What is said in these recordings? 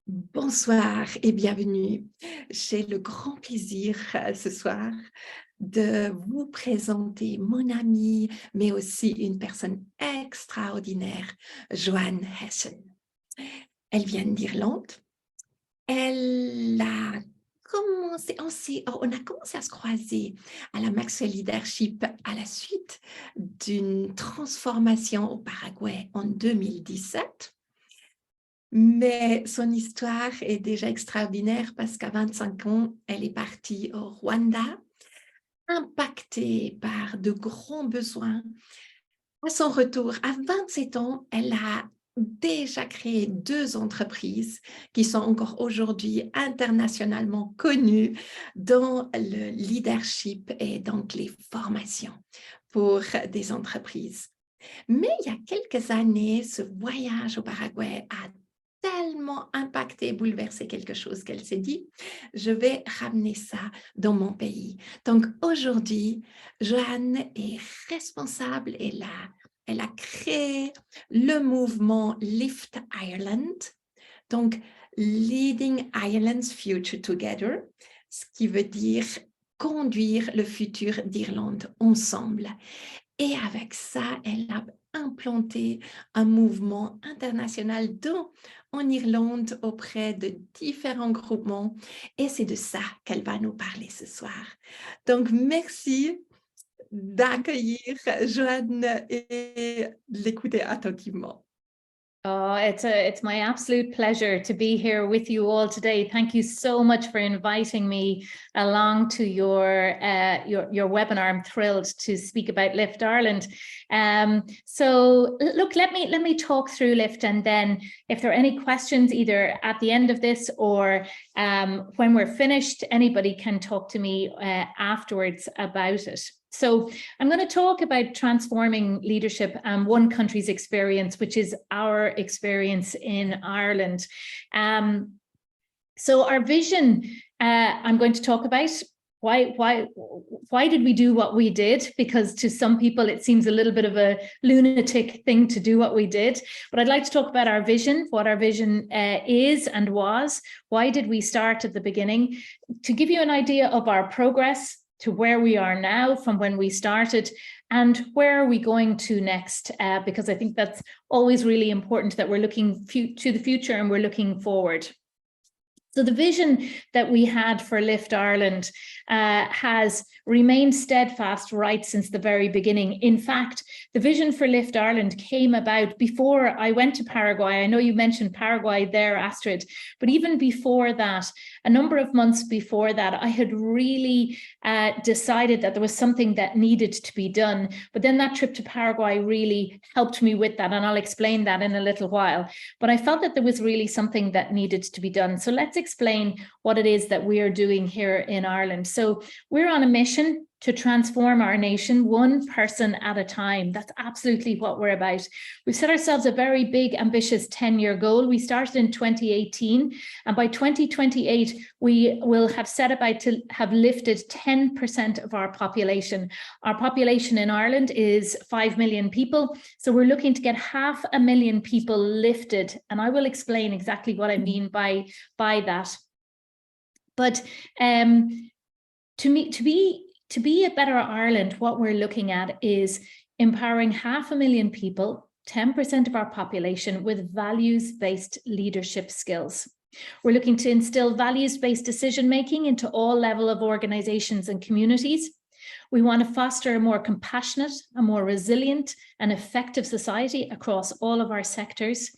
Bonsoir et bienvenue. J'ai le grand plaisir ce soir de vous présenter mon amie, mais aussi une personne extraordinaire, Joanne Hession. Elle vient d'Irlande. Elle a commencé, on a commencé à se croiser à la Maxwell Leadership à la suite d'une transformation au Paraguay en 2017. Mais son histoire est déjà extraordinaire parce qu'à 25 ans, elle est partie au Rwanda, impactée par de grands besoins. À son retour, à 27 ans, elle a déjà créé 2 entreprises qui sont encore aujourd'hui internationalement connues dans le leadership et donc les formations pour des entreprises. Mais il y a quelques années, ce voyage au Paraguay a tellement impacté, bouleversé quelque chose qu'elle s'est dit, je vais ramener ça dans mon pays. Donc aujourd'hui, Joanne est responsable, elle a créé le mouvement Lift Ireland, donc Leading Irelands Future Together, ce qui veut dire conduire le futur d'Irlande ensemble. Et avec ça, elle a implanté un mouvement international en Irlande auprès de différents groupements. Et c'est de ça qu'elle va nous parler ce soir. Donc, merci d'accueillir Joanne et de l'écouter attentivement. Oh, it's my absolute pleasure to be here with you all today. Thank you so much for inviting me along to your webinar. I'm thrilled to speak about Lift Ireland. So look, let me talk through Lift, and then if there are any questions either at the end of this or when we're finished, anybody can talk to me afterwards about it. So I'm going to talk about transforming leadership and one country's experience, which is our experience in Ireland. So our vision, I'm going to talk about why did we do what we did? Because to some people, it seems a little bit of a lunatic thing to do what we did. But I'd like to talk about our vision, what our vision is and was. Why did we start at the beginning? To give you an idea of our progress, to where we are now from when we started, and where are we going to next, because I think that's always really important, that we're looking to the future and we're looking forward. So the vision that we had for Lift Ireland has remained steadfast right since the very beginning. In fact, the vision for Lift Ireland came about before I went to Paraguay. I know you mentioned Paraguay there, Astrid, but even before that, a number of months before that, I had really decided that there was something that needed to be done. But then that trip to Paraguay really helped me with that, and I'll explain that in a little while. But I felt that there was really something that needed to be done. So let's explain what it is that we are doing here in Ireland. So we're on a mission to transform our nation one person at a time. That's absolutely what we're about. We've set ourselves a very big, ambitious 10-year goal. We started in 2018, and by 2028, we will have set about to have lifted 10% of our population. Our population in Ireland is 5 million people, so we're looking to get 500,000 people lifted, and I will explain exactly what I mean by that. But to be a better Ireland, what we're looking at is empowering 500,000 people, 10% of our population, with values-based leadership skills. We're looking to instill values-based decision-making into all levels of organizations and communities. We want to foster a more compassionate, a more resilient and effective society across all of our sectors.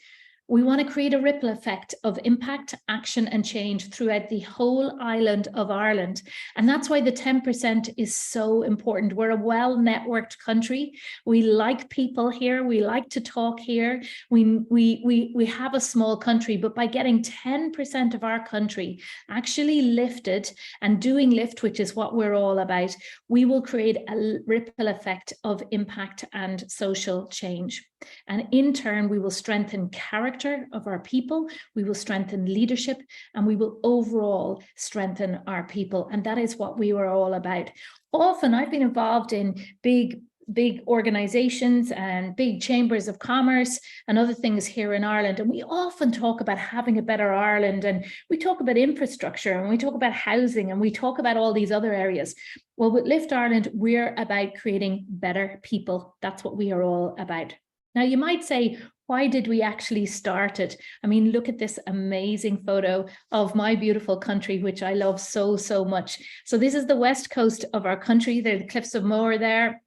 We want to create a ripple effect of impact, action and change throughout the whole island of Ireland. And that's why the 10% is so important. We're a well-networked country. We like people here. We like to talk here. We have a small country, but by getting 10% of our country actually lifted and doing lift, which is what we're all about, we will create a ripple effect of impact and social change. And in turn, we will strengthen character of our people, we will strengthen leadership, and we will overall strengthen our people. And that is what we were all about. Often I've been involved in big big organizations and big chambers of commerce and other things here in Ireland. And we often talk about having a better Ireland, and we talk about infrastructure, and we talk about housing, and we talk about all these other areas. Well, with Lift Ireland, we're about creating better people. That's what we are all about. Now, you might say, why did we actually start it? I mean, look at this amazing photo of my beautiful country, which I love so, so much. So this is the west coast of our country. There are the Cliffs of Moher there.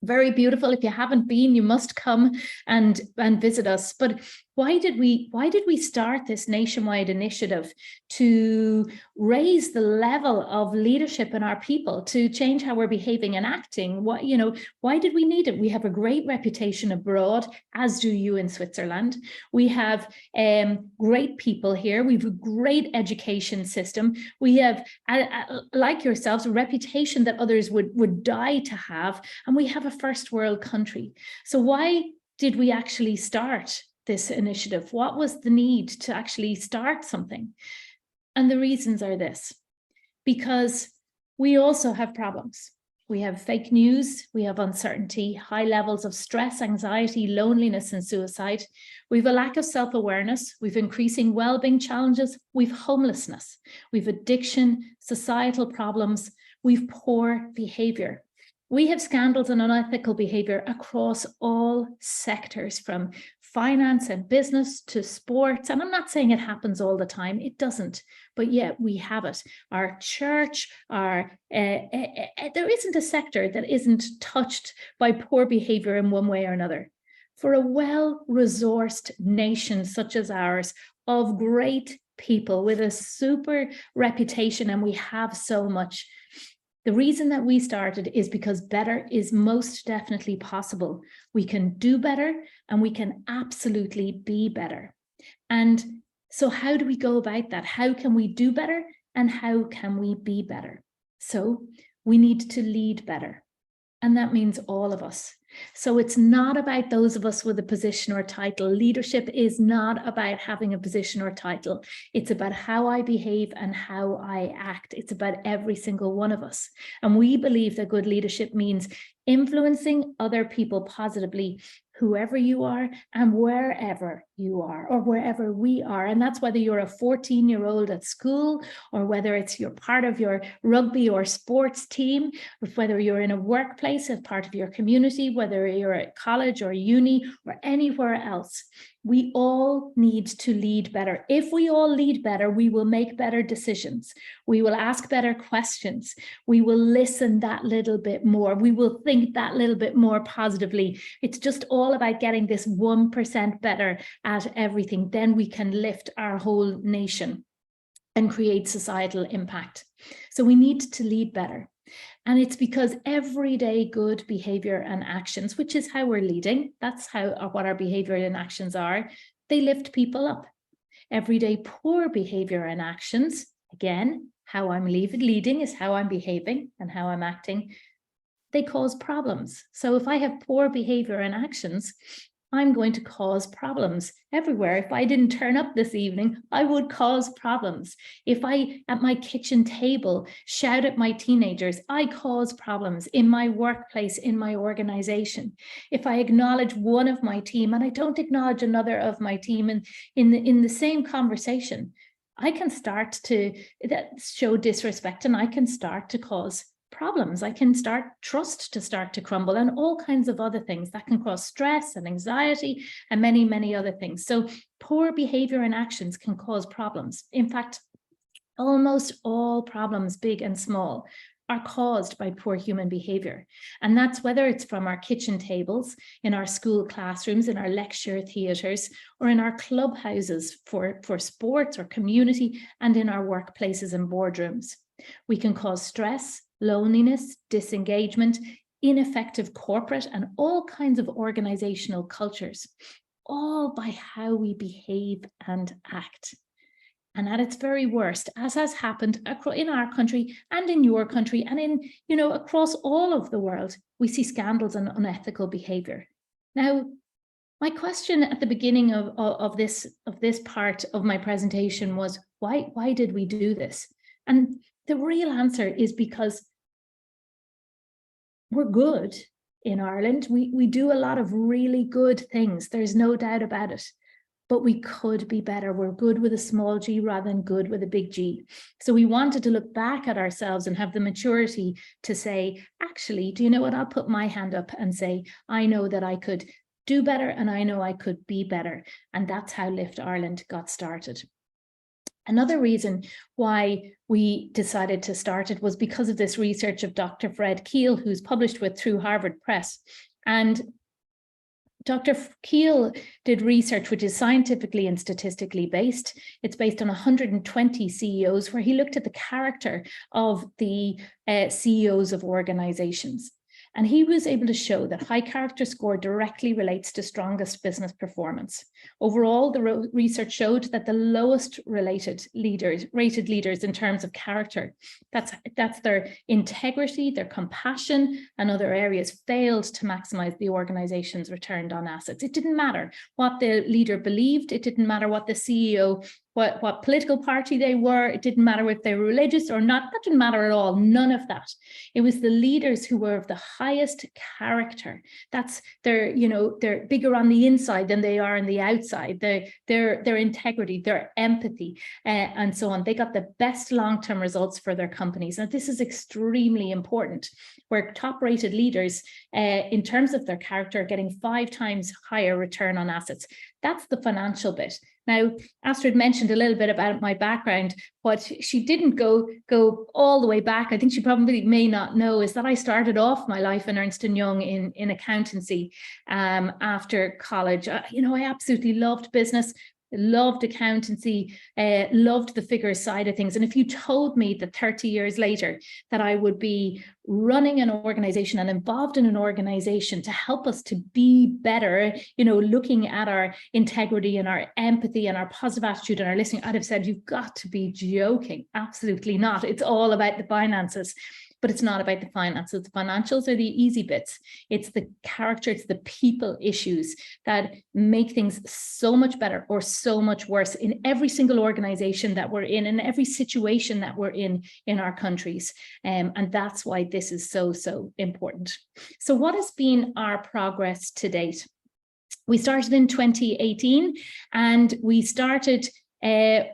Very beautiful. If you haven't been, you must come and visit us. But why did we start this nationwide initiative to raise the level of leadership in our people, to change how we're behaving and acting? Why did we need it? We have a great reputation abroad, as do you in Switzerland. We have great people here. We have a great education system. We have, like yourselves, a reputation that others would die to have. And we have a first world country. So why did we actually start this initiative? What was the need to actually start something? And the reasons are this: because we also have problems. We have fake news, we have uncertainty, high levels of stress, anxiety, loneliness, and suicide. We have a lack of self-awareness, we've increasing well-being challenges, we've homelessness, we've addiction, societal problems, we've poor behavior. We have scandals and unethical behavior across all sectors, from finance and business to sports. And I'm not saying it happens all the time, it doesn't, but yet we have it. Our church, there isn't a sector that isn't touched by poor behavior in one way or another. For a well-resourced nation such as ours, of great people with a super reputation, and we have so much, the reason that we started is because better is most definitely possible. We can do better, and we can absolutely be better. And so how do we go about that? How can we do better, and how can we be better? So we need to lead better. And that means all of us. So it's not about those of us with a position or title. Leadership is not about having a position or title. It's about how I behave and how I act. It's about every single one of us. And we believe that good leadership means influencing other people positively, whoever you are and wherever you are, or wherever we are. And that's whether you're a 14-year-old at school, or whether it's you're part of your rugby or sports team, or whether you're in a workplace as part of your community, whether you're at college or uni or anywhere else. We all need to lead better. If we all lead better, we will make better decisions. We will ask better questions. We will listen that little bit more. We will think that little bit more positively. It's just all about getting this 1% better at everything. Then we can lift our whole nation and create societal impact. So we need to lead better. And it's because everyday good behavior and actions, which is how we're leading, that's what our behavior and actions are, they lift people up. Everyday poor behavior and actions, again, how I'm leading is how I'm behaving and how I'm acting, they cause problems. So if I have poor behavior and actions, I'm going to cause problems everywhere. If I didn't turn up this evening, I would cause problems. If I, at my kitchen table, shout at my teenagers, I cause problems in my workplace, in my organization. If I acknowledge one of my team and I don't acknowledge another of my team in the same conversation, I can start to show disrespect, and I can start to cause problems. I can start trust to start to crumble, and all kinds of other things that can cause stress and anxiety and many, many other things. So poor behavior and actions can cause problems. In fact, almost all problems, big and small, are caused by poor human behavior. And that's whether it's from our kitchen tables, in our school classrooms, in our lecture theatres, or in our clubhouses for sports or community, and in our workplaces and boardrooms. We can cause stress, loneliness, disengagement, ineffective corporate, and all kinds of organizational cultures, all by how we behave and act. And at its very worst, as has happened in our country and in your country and in, across all of the world, we see scandals and unethical behavior. Now, my question at the beginning of this part of my presentation was, why did we do this? And the real answer is because we're good in Ireland. We do a lot of really good things. There's no doubt about it. But we could be better. We're good with a small g rather than good with a big G. So we wanted to look back at ourselves and have the maturity to say, actually, do you know what? I'll put my hand up and say, I know that I could do better and I know I could be better. And that's how Lift Ireland got started. Another reason why we decided to start it was because of this research of Dr. Fred Keel, who's published with through Harvard Press. And Dr. Keel did research which is scientifically and statistically based. It's based on 120 CEOs, where he looked at the character of the CEOs of organizations. And he was able to show that high character score directly relates to strongest business performance. Overall, the research showed that the lowest rated leaders in terms of character, that's their integrity, their compassion, and other areas, failed to maximize the organization's return on assets. It didn't matter what the leader believed. It didn't matter what the CEO, what political party they were. It didn't matter if they were religious or not. That didn't matter at all. None of that. It was the leaders who were of the highest character. They're bigger on the inside than they are on the outside. Their integrity, their empathy, and so on. They got the best long-term results for their companies. Now, this is extremely important, where top-rated leaders, in terms of their character, are getting 5 times higher return on assets. That's the financial bit. Now, Astrid mentioned a little bit about my background. What she didn't go all the way back, I think she probably may not know, is that I started off my life in Ernst & Young in accountancy after college. I absolutely loved business, loved accountancy, loved the figures side of things. And if you told me that 30 years later that I would be running an organization and involved in an organization to help us to be better, looking at our integrity and our empathy and our positive attitude and our listening, I'd have said, you've got to be joking. Absolutely not. It's all about the finances. But it's not about the finances. The financials are the easy bits. It's the character, it's the people issues that make things so much better or so much worse in every single organization that we're in every situation that we're in our countries. And that's why this is so, so important. So what has been our progress to date? We started in 2018 and we used a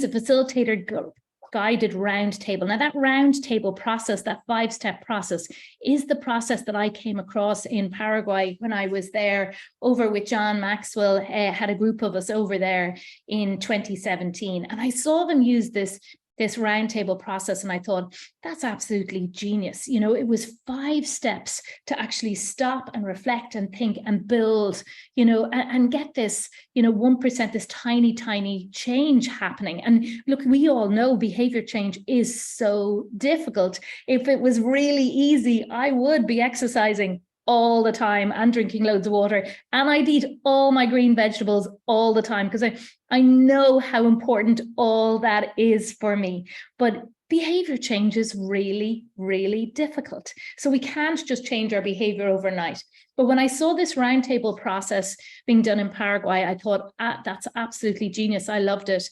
facilitator guided roundtable. Now, that roundtable process, that 5-step process, is the process that I came across in Paraguay when I was there over with John Maxwell, had a group of us over there in 2017. And I saw them use this roundtable process, and I thought, that's absolutely genius. It was 5 steps to actually stop and reflect and think and build, and get this, 1%, this tiny, tiny change happening. And look, we all know behavior change is so difficult. If it was really easy, I would be exercising all the time and drinking loads of water, and I'd eat all my green vegetables all the time, because I know how important all that is for me. But behavior change is really, really difficult. So we can't just change our behavior overnight. But when I saw this roundtable process being done in Paraguay, I thought, that's absolutely genius. I loved it.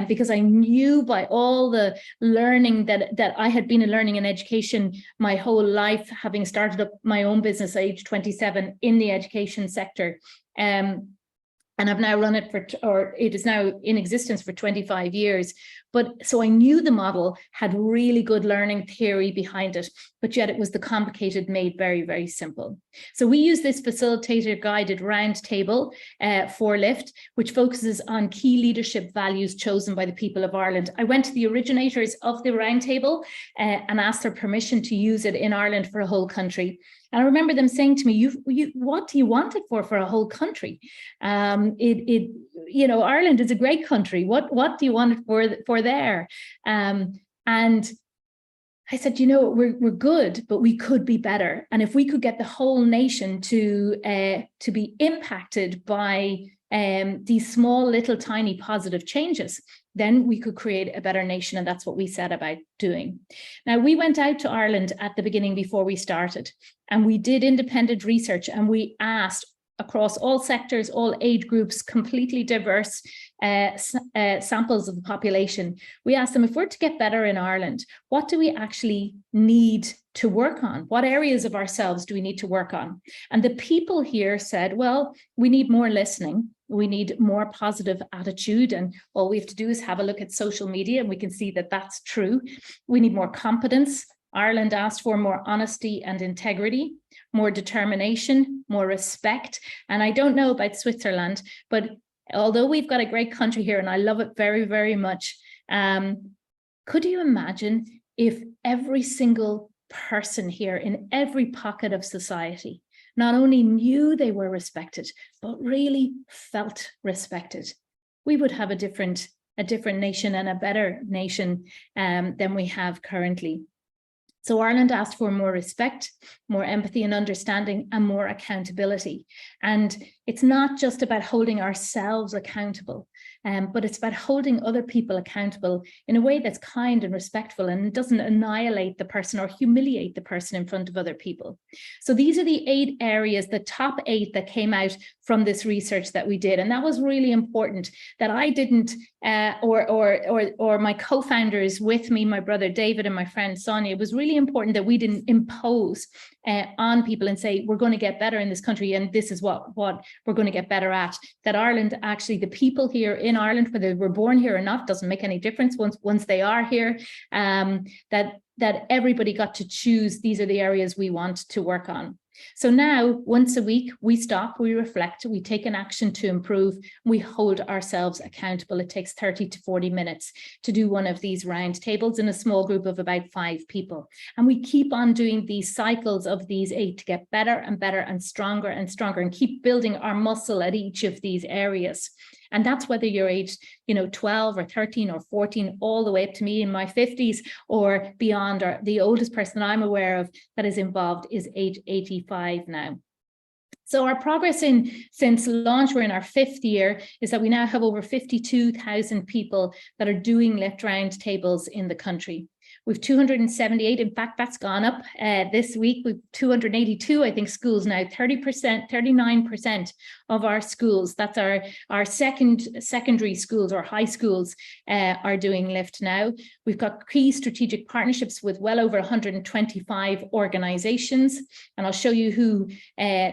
Because I knew by all the learning that I had been learning in education my whole life, having started up my own business at age 27 in the education sector. And I've now run it it is now in existence for 25 years. But so I knew the model had really good learning theory behind it, but yet it was the complicated made very, very simple. So we use this facilitator guided roundtable for Lift, which focuses on key leadership values chosen by the people of Ireland. I went to the originators of the roundtable and asked their permission to use it in Ireland for a whole country. And I remember them saying to me, what do you want it for a whole country? Ireland is a great country. What do you want it for there? And I said, we're good, but we could be better. And if we could get the whole nation to be impacted by these small, little, tiny positive changes, then we could create a better nation. And that's what we set about doing. Now, we went out to Ireland at the beginning before we started, and we did independent research, and we asked across all sectors, all age groups, completely diverse samples of the population. We asked them, if we're to get better in Ireland, what do we actually need to work on? What areas of ourselves do we need to work on? And the people here said, well, we need more listening. We need more positive attitude. And all we have to do is have a look at social media and we can see that that's true. We need more competence. Ireland asked for more honesty and integrity, more determination, more respect. And I don't know about Switzerland, but although we've got a great country here and I love it very, very much, could you imagine if every single person here in every pocket of society not only knew they were respected, but really felt respected? We would have a different nation and a better nation than we have currently. So Ireland asked for more respect, more empathy and understanding, and more accountability. And it's not just about holding ourselves accountable, but it's about holding other people accountable in a way that's kind and respectful and doesn't annihilate the person or humiliate the person in front of other people. So these are the 8 areas, the top 8 that came out from this research that we did. And that was really important that I didn't, or my co-founders with me, my brother David and my friend Sonia, it was really important that we didn't impose on people and say, we're going to get better in this country and this is what we're going to get better at. That Ireland, actually the people here in Ireland, whether they were born here or not, doesn't make any difference once they are here, that everybody got to choose, these are the areas we want to work on. So now, once a week, we stop, we reflect, we take an action to improve, we hold ourselves accountable. It takes 30 to 40 minutes to do one of these round tables in a small group of about 5 people. And we keep on doing these cycles of these 8 to get better and better and stronger and keep building our muscle at each of these areas. And that's whether you're aged, 12 or 13 or 14, all the way up to me in my 50s or beyond. Or the oldest person I'm aware of that is involved is age 85 now. So our progress since launch, we're in our 5th year, is that we now have over 52,000 people that are doing lift round tables in the country. We've 278, in fact, that's gone up this week. We've 282, I think, schools now, 30%, 39% of our schools, that's our secondary schools or high schools are doing lift now. We've got key strategic partnerships with well over 125 organizations, and I'll show you who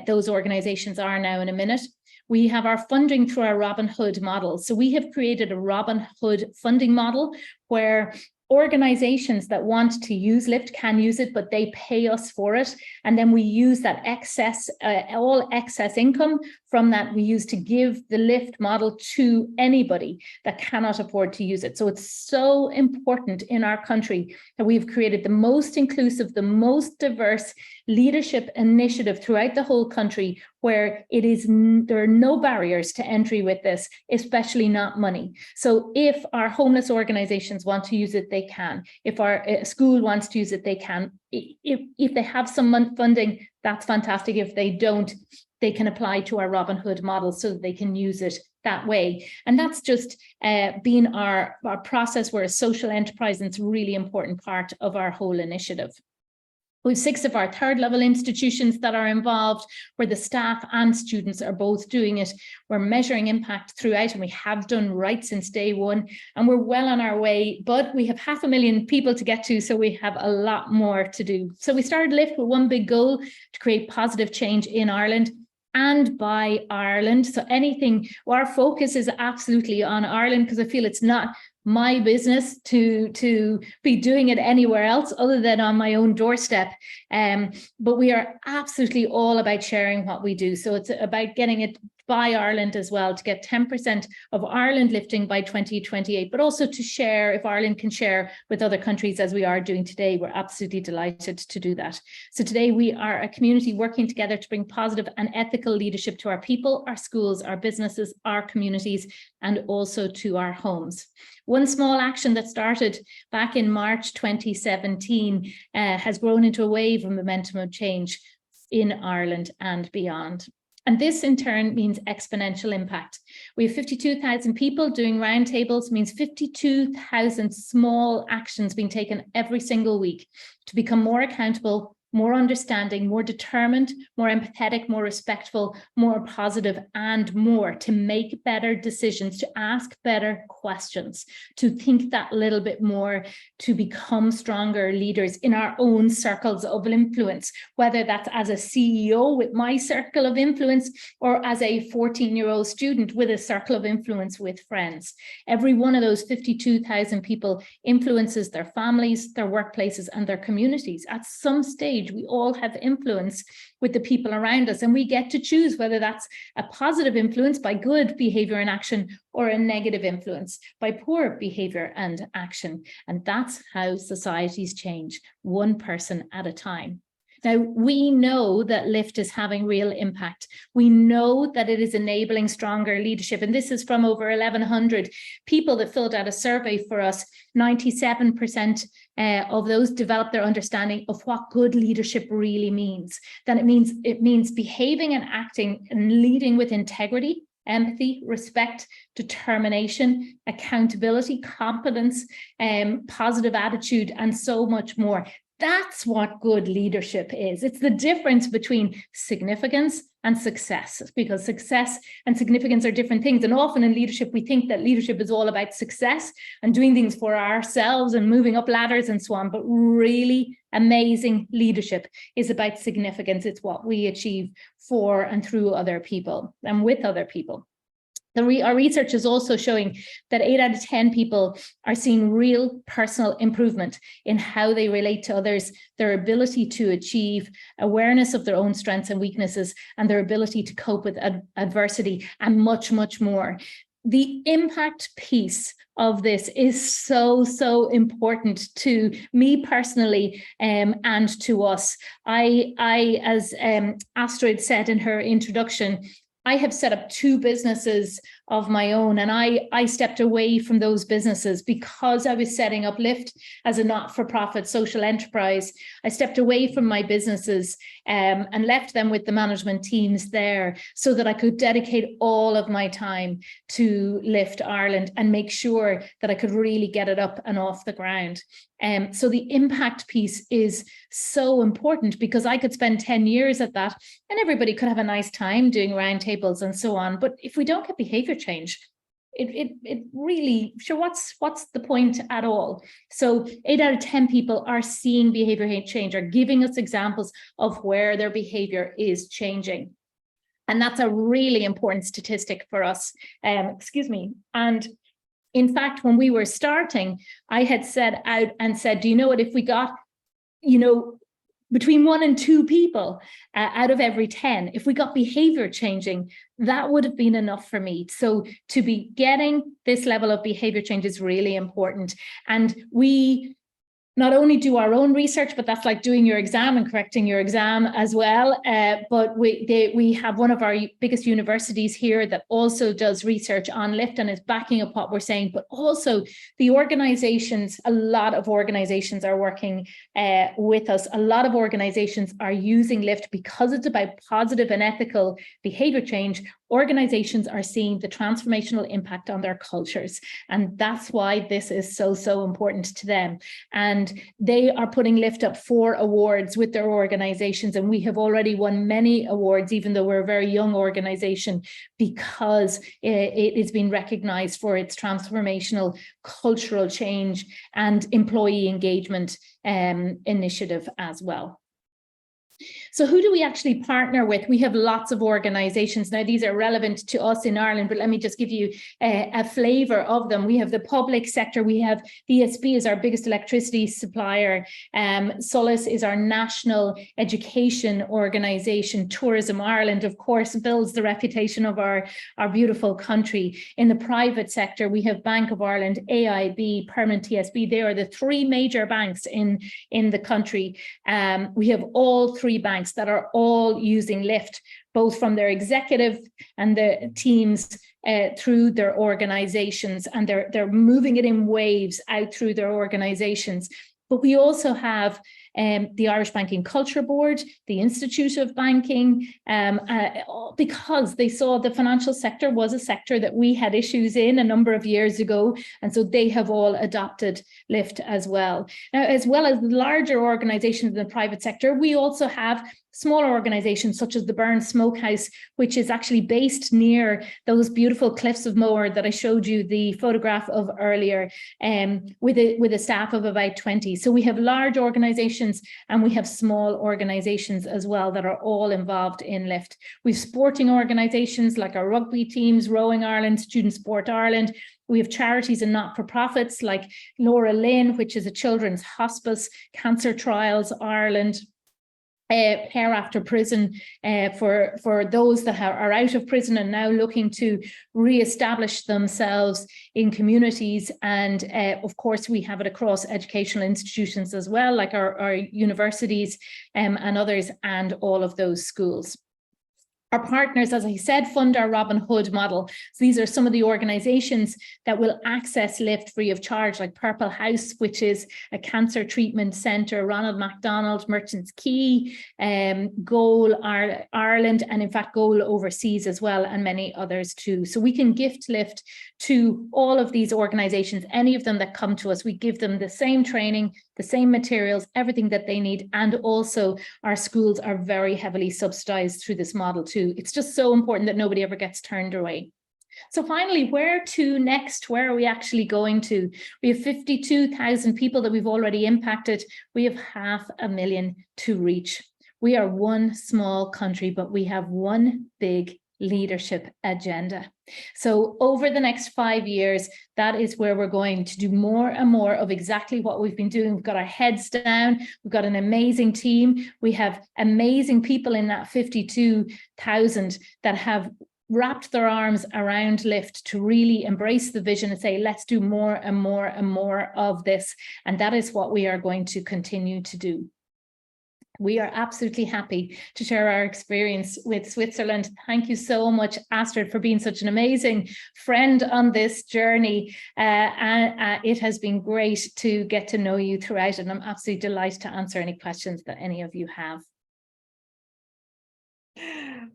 those organizations are now in a minute. We have our funding through our Robin Hood model. So we have created a Robin Hood funding model where organizations that want to use Lift can use it, but they pay us for it. And then we use that excess, all excess income from that we use to give the Lift model to anybody that cannot afford to use it. So it's so important in our country that we've created the most inclusive, the most diverse leadership initiative throughout the whole country, where there are no barriers to entry with this, especially not money. So if our homeless organizations want to use it, they can. If our school wants to use it, they can. If they have some funding, that's fantastic. If they don't, they can apply to our Robin Hood model so that they can use it that way. And that's just been our process. We're a social enterprise, and it's a really important part of our whole initiative. We have 6 of our 3rd level institutions that are involved, where the staff and students are both doing it. We're measuring impact throughout, and we have done right since day one, and we're well on our way, but we have 500,000 people to get to, so we have a lot more to do. So we started Lift with one big goal: to create positive change in Ireland and by Ireland. So our focus is absolutely on Ireland, because I feel it's not my business to be doing it anywhere else other than on my own doorstep. But we are absolutely all about sharing what we do. So it's about getting it by Ireland as well, to get 10% of Ireland lifting by 2028, but also to share, if Ireland can share with other countries as we are doing today. We're absolutely delighted to do that. So today we are a community working together to bring positive and ethical leadership to our people, our schools, our businesses, our communities, and also to our homes. One small action that started back in March 2017 has grown into a wave of momentum of change in Ireland and beyond. And this in turn means exponential impact. We have 52,000 people doing roundtables, means 52,000 small actions being taken every single week to become more accountable, more understanding, more determined, more empathetic, more respectful, more positive, and more to make better decisions, to ask better questions, to think that little bit more, to become stronger leaders in our own circles of influence, whether that's as a CEO with my circle of influence or as a 14-year-old student with a circle of influence with friends. Every one of those 52,000 people influences their families, their workplaces, and their communities. At some stage, we all have influence with the people around us, and we get to choose whether that's a positive influence by good behavior and action or a negative influence by poor behavior and action. And that's how societies change, one person at a time. Now, we know that LIFT is having real impact. We know that it is enabling stronger leadership. And this is from over 1,100 people that filled out a survey for us. 97% of those developed their understanding of what good leadership really means. Then it means behaving and acting and leading with integrity, empathy, respect, determination, accountability, competence, positive attitude, and so much more. That's what good leadership is. It's the difference between significance and success, because success and significance are different things. And often in leadership, we think that leadership is all about success and doing things for ourselves and moving up ladders and so on. But really amazing leadership is about significance. It's what we achieve for and through other people and with other people. Our research is also showing that 8 out of 10 people are seeing real personal improvement in how they relate to others, their ability to achieve awareness of their own strengths and weaknesses, and their ability to cope with adversity, and much, much more. The impact piece of this is so, so important to me personally, and to us. I as Astrid said in her introduction, I have set up 2 businesses of my own, and I stepped away from those businesses because I was setting up LIFT as a not-for-profit social enterprise. I stepped away from my businesses and left them with the management teams there so that I could dedicate all of my time to LIFT Ireland and make sure that I could really get it up and off the ground. So the impact piece is so important, because I could spend 10 years at that and everybody could have a nice time doing roundtables and so on. But if we don't get behavior change, it really, sure, what's the point at all? So 8 out of 10 people are seeing behavior change, are giving us examples of where their behavior is changing. And that's a really important statistic for us. And in fact, when we were starting, I had set out and said, do you know what, if we got, between 1 and 2 people out of every 10, if we got behavior changing, that would have been enough for me. So to be getting this level of behavior change is really important. And we not only do our own research, but that's like doing your exam and correcting your exam as well. But we have one of our biggest universities here that also does research on LIFT and is backing up what we're saying. But also the organizations, a lot of organizations are working with us. A lot of organizations are using LIFT because it's about positive and ethical behavior change. Organizations are seeing the transformational impact on their cultures. And that's why this is so, so important to them. And they are putting LIFT up for awards with their organizations. And we have already won many awards, even though we're a very young organization, because it is being recognized for its transformational cultural change and employee engagement initiative as well. So who do we actually partner with? We have lots of organizations. Now, these are relevant to us in Ireland, but let me just give you a flavour of them. We have the public sector. We have the ESB is our biggest electricity supplier. Solace is our national education organisation. Tourism Ireland, of course, builds the reputation of our beautiful country. In the private sector, we have Bank of Ireland, AIB, Permanent TSB. They are the 3 major banks in the country. We have all 3 banks that are all using LIFT, both from their executive and the teams through their organizations, and they're moving it in waves out through their organizations. But we also have the Irish Banking Culture Board, the Institute of Banking, because they saw the financial sector was a sector that we had issues in a number of years ago. And so they have all adopted LIFT as well. Now, as well as larger organizations in the private sector, we also have smaller organizations such as the Burns Smokehouse, which is actually based near those beautiful cliffs of Moher that I showed you the photograph of earlier, with a staff of about 20. So we have large organizations and we have small organizations as well that are all involved in LIFT. We've sporting organizations like our rugby teams, Rowing Ireland, Student Sport Ireland. We have charities and not-for-profits like Laura Lynn, which is a children's hospice, Cancer Trials Ireland, Care After Prison, for those that are out of prison and now looking to re-establish themselves in communities. And of course, we have it across educational institutions as well, like our universities and others, and all of those schools. Our partners, as I said, fund our Robin Hood model. So these are some of the organizations that will access LIFT free of charge, like Purple House, which is a cancer treatment centre, Ronald McDonald, Merchants Quay, Goal Ireland, and in fact, Goal Overseas as well, and many others too. So we can gift LIFT to all of these organizations, any of them that come to us. We give them the same training, the same materials, everything that they need. And also our schools are very heavily subsidized through this model too. It's just so important that nobody ever gets turned away. So finally, where to next? Where are we actually going to? We have 52,000 people that we've already impacted. We have 500,000 to reach. We are one small country, but we have one big leadership agenda. So over the next 5 years, that is where we're going to do more and more of exactly what we've been doing. We've got our heads down. We've got an amazing team. We have amazing people in that 52,000 that have wrapped their arms around LIFT to really embrace the vision and say, let's do more and more and more of this. And that is what we are going to continue to do. We are absolutely happy to share our experience with Switzerland. Thank you so much, Astrid, for being such an amazing friend on this journey. It has been great to get to know you throughout, and I'm absolutely delighted to answer any questions that any of you have.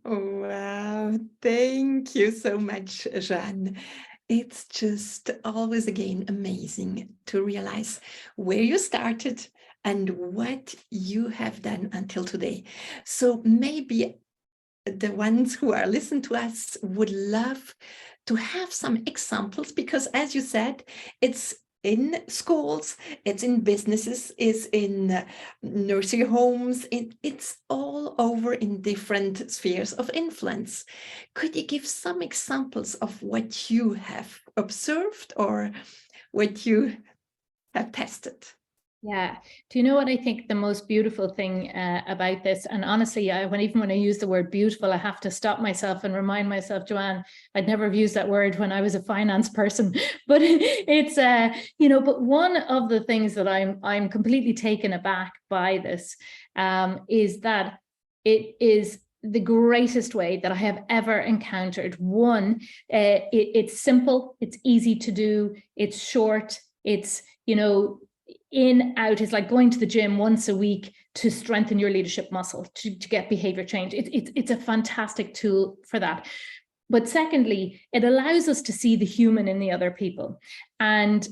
Wow, thank you so much, Joanne. It's just always, again, amazing to realize where you started and what you have done until today. So maybe the ones who are listening to us would love to have some examples, because as you said, it's in schools, it's in businesses, it's in nursing homes, it's all over in different spheres of influence. Could you give some examples of what you have observed or what you have tested? Yeah. Do you know what I think the most beautiful thing about this? And honestly, even when I use the word beautiful, I have to stop myself and remind myself, Joanne, I'd never have used that word when I was a finance person. But it's, but one of the things that I'm completely taken aback by this is that it is the greatest way that I have ever encountered. One, it's simple, it's easy to do, it's short, it's, in, out. Is like going to the gym once a week to strengthen your leadership muscle, to get behavior change. It's a fantastic tool for that. But secondly, it allows us to see the human in the other people. And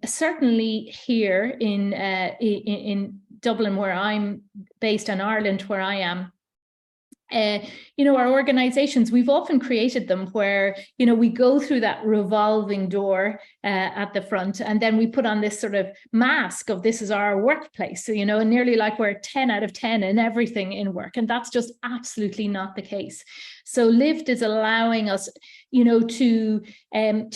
certainly here in Dublin, where I'm based, in Ireland, where I am, our organizations, we've often created them where, we go through that revolving door at the front, and then we put on this sort of mask of this is our workplace. So, and nearly like we're 10 out of 10 in everything in work. And that's just absolutely not the case. So LIFT is allowing us, to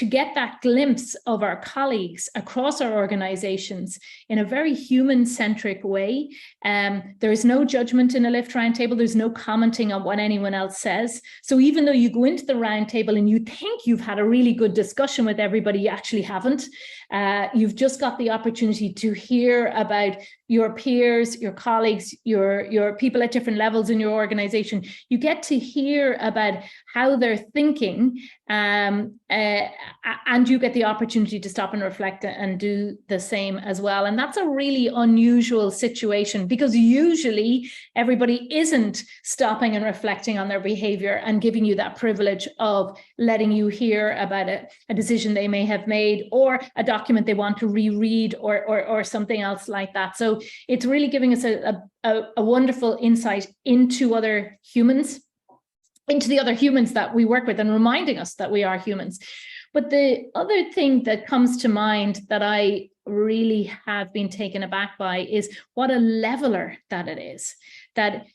get that glimpse of our colleagues across our organizations in a very human-centric way. There is no judgment in a LIFT roundtable. There's no commenting on what anyone else says. So even though you go into the roundtable and you think you've had a really good discussion with everybody, you actually haven't. You've just got the opportunity to hear about your peers, your colleagues, your people at different levels in your organization. You get to hear about how they're thinking, and you get the opportunity to stop and reflect and do the same as well. And that's a really unusual situation, because usually everybody isn't stopping and reflecting on their behavior and giving you that privilege of letting you hear about a decision they may have made, or a document they want to reread, or something else like that. So it's really giving us a wonderful insight into other humans, into the other humans that we work with, and reminding us that we are humans. But the other thing that comes to mind that I really have been taken aback by is what a leveler that it is. That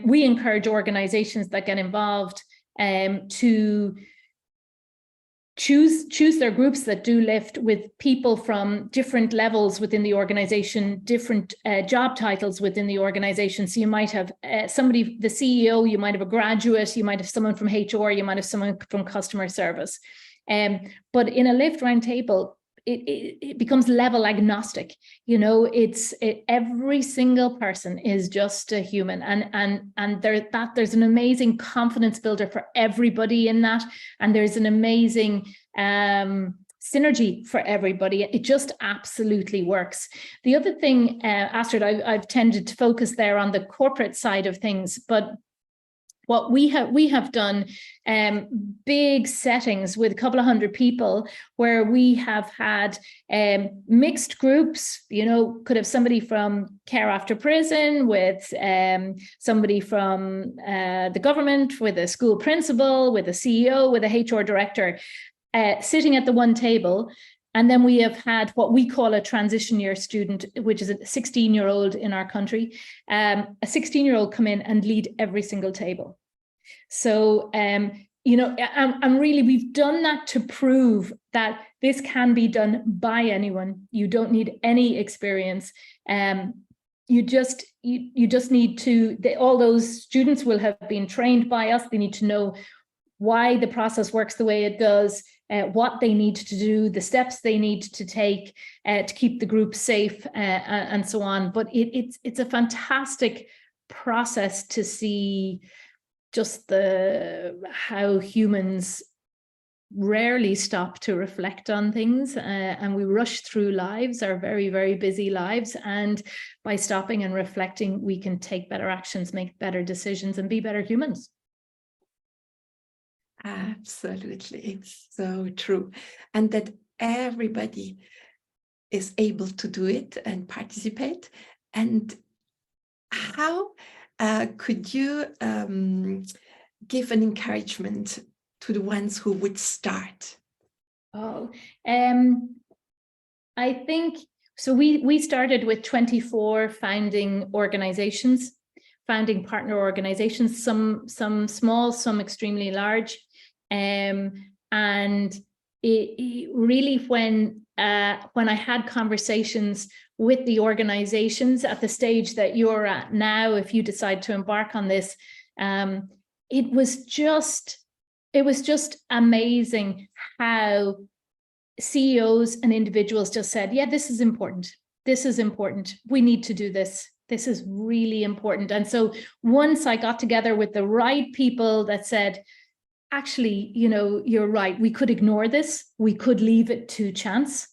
we encourage organizations that get involved to choose their groups that do lift with people from different levels within the organization, different job titles within the organization. So you might have somebody, the CEO, you might have a graduate, you might have someone from HR, you might have someone from customer service. But in a lift roundtable, it becomes level agnostic. You know, every single person is just a human, and there's an amazing confidence builder for everybody in that, and there's an amazing synergy for everybody. It just absolutely works. The other thing, Astrid, I've tended to focus there on the corporate side of things, but what we have done big settings with a couple of hundred people, where we have had mixed groups. You know, could have somebody from care after prison with somebody from the government, with a school principal, with a CEO, with a HR director, sitting at the one table. And then we have had what we call a transition year student, which is a 16-year-old in our country, a 16-year-old come in and lead every single table. So, you know, and really we've done that to prove that this can be done by anyone. You don't need any experience. You just need to, all those students will have been trained by us. They need to know why the process works the way it does, what they need to do, the steps they need to take to keep the group safe, and so on. But it's a fantastic process to see just how humans rarely stop to reflect on things, and we rush through lives, our very, very busy lives. And by stopping and reflecting, we can take better actions, make better decisions, and be better humans. Absolutely, it's so true. And that everybody is able to do it and participate. And how could you give an encouragement to the ones who would start? I think, so we started with 24 founding organizations, founding partner organizations, some small, some extremely large. And it really, when I had conversations with the organizations at the stage that you're at now, if you decide to embark on this, it was just amazing how CEOs and individuals just said, yeah, this is important. This is important. We need to do this. This is really important. And so once I got together with the right people that said, actually, you know, you're right, we could ignore this. We could leave it to chance.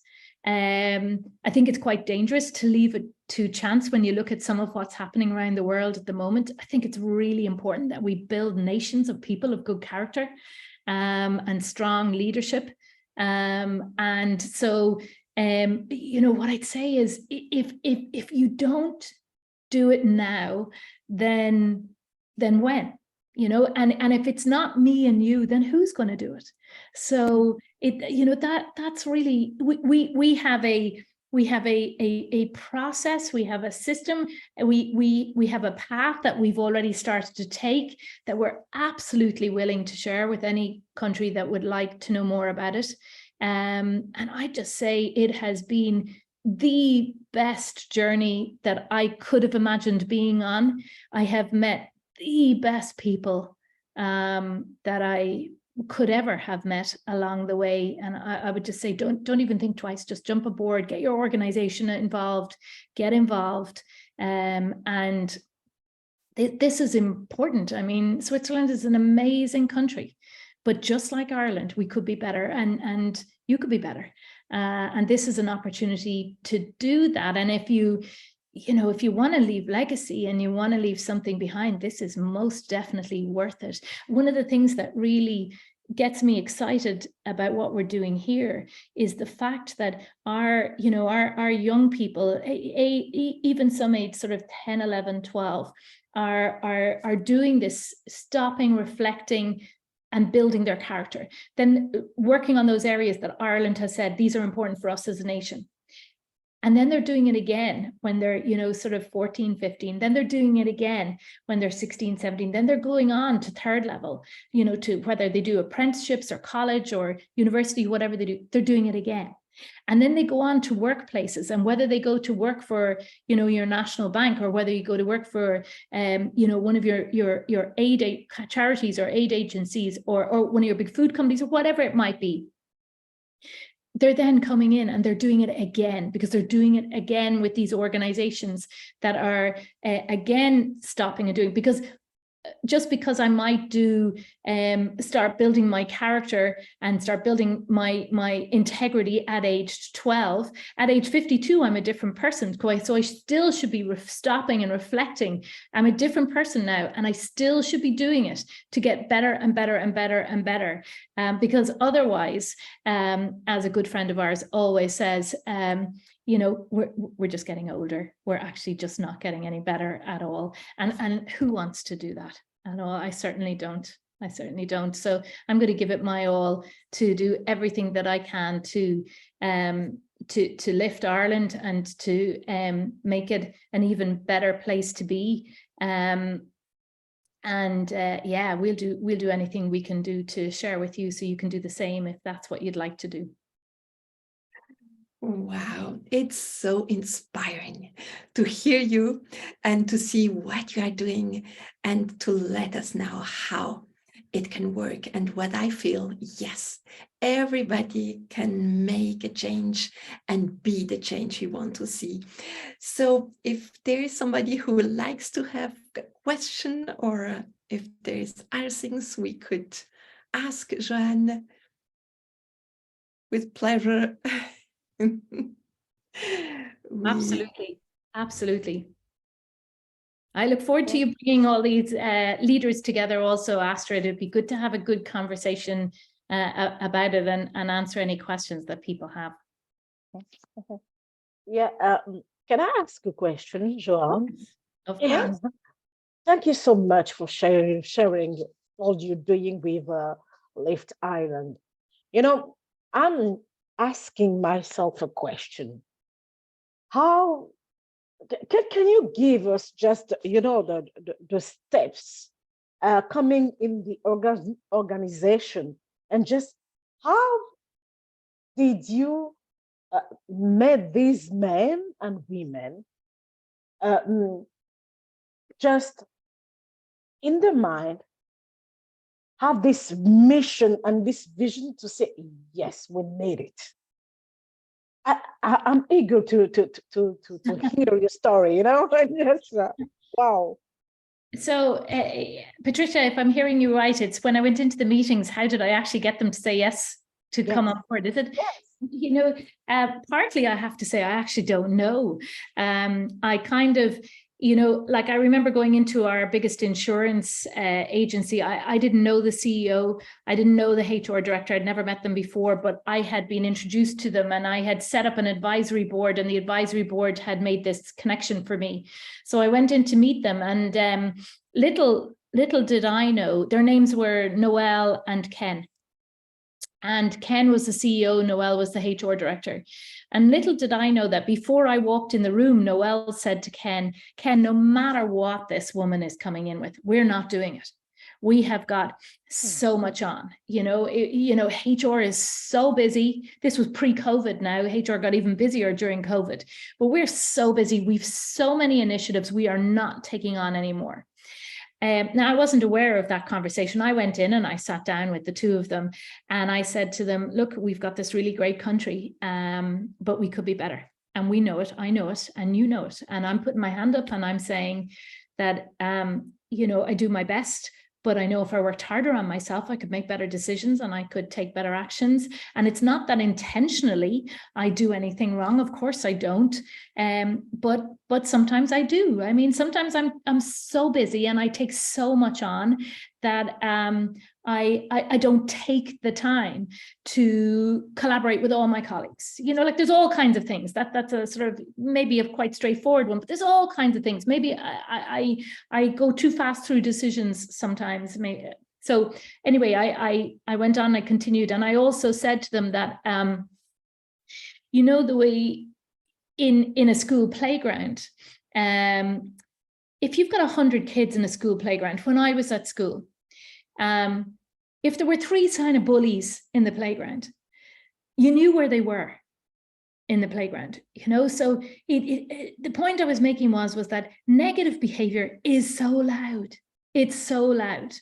I think it's quite dangerous to leave it to chance when you look at some of what's happening around the world at the moment. I think it's really important that we build nations of people of good character and strong leadership. And so, you know, what I'd say is if you don't do it now, then when? You know, and if it's not me and you, then who's going to do it? So you know, that's really, we have a process, we have a system, we have a path that we've already started to take that we're absolutely willing to share with any country that would like to know more about it. And I just say it has been the best journey that I could have imagined being on. I have met the best people that I could ever have met along the way. And I would just say, don't even think twice, just jump aboard, get your organization involved, get involved. And this is important. I mean, Switzerland is an amazing country, but just like Ireland, we could be better, and you could be better. And this is an opportunity to do that. And if you want to leave legacy and you want to leave something behind, this is most definitely worth it. One of the things that really gets me excited about what we're doing here is the fact that our young people, even some age sort of 10, 11, 12, are doing this, stopping, reflecting, and building their character, then working on those areas that Ireland has said, these are important for us as a nation. And then they're doing it again when they're, sort of 14, 15, then they're doing it again when they're 16, 17, then they're going on to third level, to whether they do apprenticeships or college or university, whatever they do, they're doing it again. And then they go on to workplaces, and whether they go to work for, your national bank, or whether you go to work for, one of your aid charities or aid agencies, or one of your big food companies, or whatever it might be, they're then coming in and they're doing it again, because they're doing it again with these organizations that are again stopping and doing, because just because I might start building my character and start building my integrity at age 12, at age 52, I'm a different person. So I still should be stopping and reflecting. I'm a different person now, and I still should be doing it to get better and better and better and better. Because otherwise, as a good friend of ours always says, we're just getting older. We're actually just not getting any better at all. And who wants to do that? I know I certainly don't. So I'm going to give it my all to do everything that I can to lift Ireland and to make it an even better place to be. We'll do anything we can do to share with you, so you can do the same if that's what you'd like to do. Wow, it's so inspiring to hear you and to see what you are doing, and to let us know how it can work. And what I feel, yes, everybody can make a change and be the change we want to see. So if there is somebody who likes to have a question, or if there is other things we could ask Joanne, with pleasure. Absolutely. I look forward to you bringing all these leaders together also, Astrid. It'd be good to have a good conversation about it and answer any questions that people have. Yeah, can I ask a question, Joanne? Of course. Thank you so much for sharing all you're doing with Lift Ireland. I'm asking myself a question. How can you give us just the steps coming in the organization, and just how did you met these men and women just in their mind have this mission and this vision to say, yes, we made it. I'm eager to hear your story, Yes, wow. So, Patricia, if I'm hearing you right, it's when I went into the meetings, how did I actually get them to say yes to come on board? Is it? Yes. Partly I have to say, I actually don't know. I kind of, I remember going into our biggest insurance agency. I didn't know the CEO. I didn't know the HR director. I'd never met them before, but I had been introduced to them, and I had set up an advisory board, and the advisory board had made this connection for me. So I went in to meet them, and little did I know, their names were Noel and Ken. And Ken was the CEO, Noel was the HR director. And little did I know that before I walked in the room, Noel said to Ken, no matter what this woman is coming in with, we're not doing it. We have got so much on, HR is so busy. This was pre-COVID now. HR got even busier during COVID, but we're so busy. We've so many initiatives we are not taking on anymore. Now, I wasn't aware of that conversation. I went in and I sat down with the two of them and I said to them, look, we've got this really great country, but we could be better. And we know it, I know it, and you know it. And I'm putting my hand up and I'm saying that, I do my best, but I know if I worked harder on myself, I could make better decisions and I could take better actions. And it's not that intentionally I do anything wrong. Of course I don't. But sometimes I do. I mean, sometimes I'm so busy and I take so much on that I don't take the time to collaborate with all my colleagues. Like there's all kinds of things. That's a sort of maybe a quite straightforward one, but there's all kinds of things. Maybe I go too fast through decisions sometimes. Maybe. So anyway, I went on, I continued, and I also said to them that, the way in a school playground, if you've got 100 kids in a school playground, when I was at school, if there were 3 kind of bullies in the playground, you knew where they were in the playground, so the point I was making was that negative behavior is so loud. It's so loud,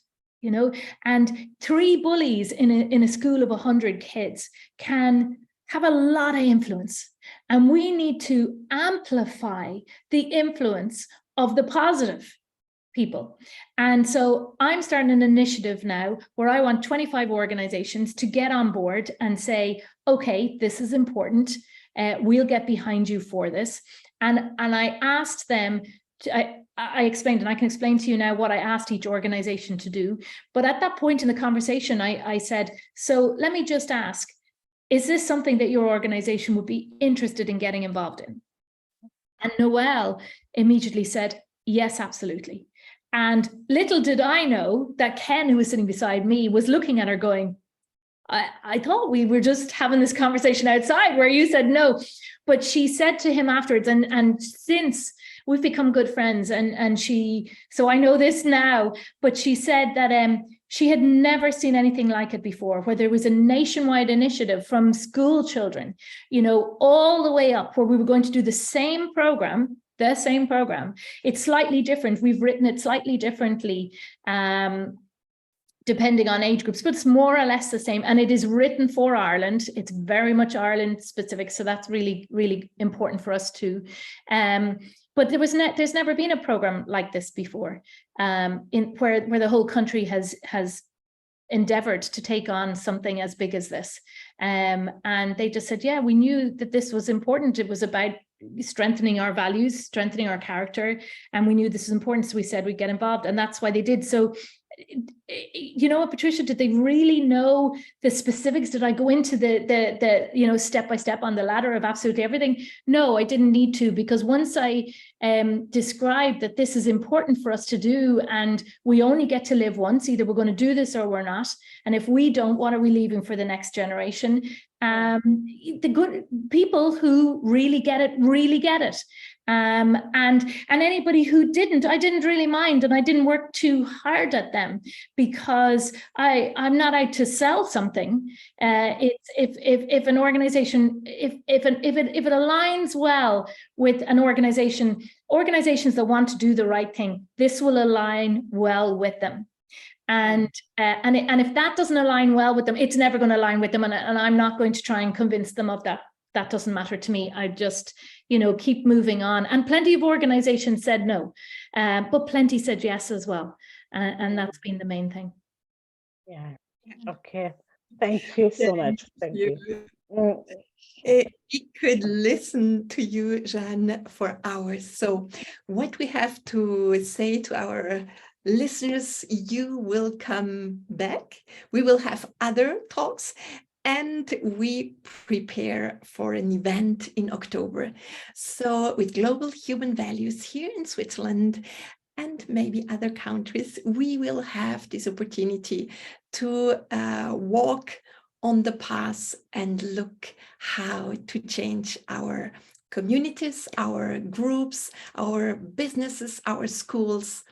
and 3 bullies in a school of 100 kids can have a lot of influence, and we need to amplify the influence of the positive people. And so I'm starting an initiative now where I want 25 organizations to get on board and say, okay, this is important. We'll get behind you for this. And I asked them, I explained, and I can explain to you now what I asked each organization to do. But at that point in the conversation, I said, so let me just ask, is this something that your organization would be interested in getting involved in? And Noelle immediately said, yes, absolutely. And little did I know that Ken, who was sitting beside me, was looking at her going, I thought we were just having this conversation outside where you said no. But she said to him afterwards, and since we've become good friends, and so I know this now, but she said that she had never seen anything like it before, where there was a nationwide initiative from school children, all the way up, where we were going to do the same program. It's slightly different. We've written it slightly differently, depending on age groups, but it's more or less the same. And it is written for Ireland. It's very much Ireland specific. So that's really, really important for us too. But there's never been a program like this before, where the whole country has endeavored to take on something as big as this. And they just said, yeah, we knew that this was important. It was about strengthening our values, strengthening our character. And we knew this was important. So we said we'd get involved. And that's why they did. So, Patricia, did they really know the specifics? Did I go into the step by step on the ladder of absolutely everything? No, I didn't need to, because once I described that this is important for us to do, and we only get to live once, either we're going to do this or we're not. And if we don't, what are we leaving for the next generation? The good people who really get it. And anybody who didn't, I didn't really mind, and I didn't work too hard at them, because I'm not out to sell something. It's if an organization, if it aligns well with an organizations that want to do the right thing, this will align well with them. And if that doesn't align well with them, it's never going to align with them, and I'm not going to try and convince them of that. That doesn't matter to me. I just, keep moving on. And plenty of organizations said no, but plenty said yes as well. And that's been the main thing. Yeah. Okay. Thank you so much. Thank you. We could listen to you, Joanne, for hours. So what we have to say to our listeners, you will come back. We will have other talks. And we prepare for an event in October. So with global human values here in Switzerland and maybe other countries, we will have this opportunity to walk on the path and look how to change our communities, our groups, our businesses, our schools,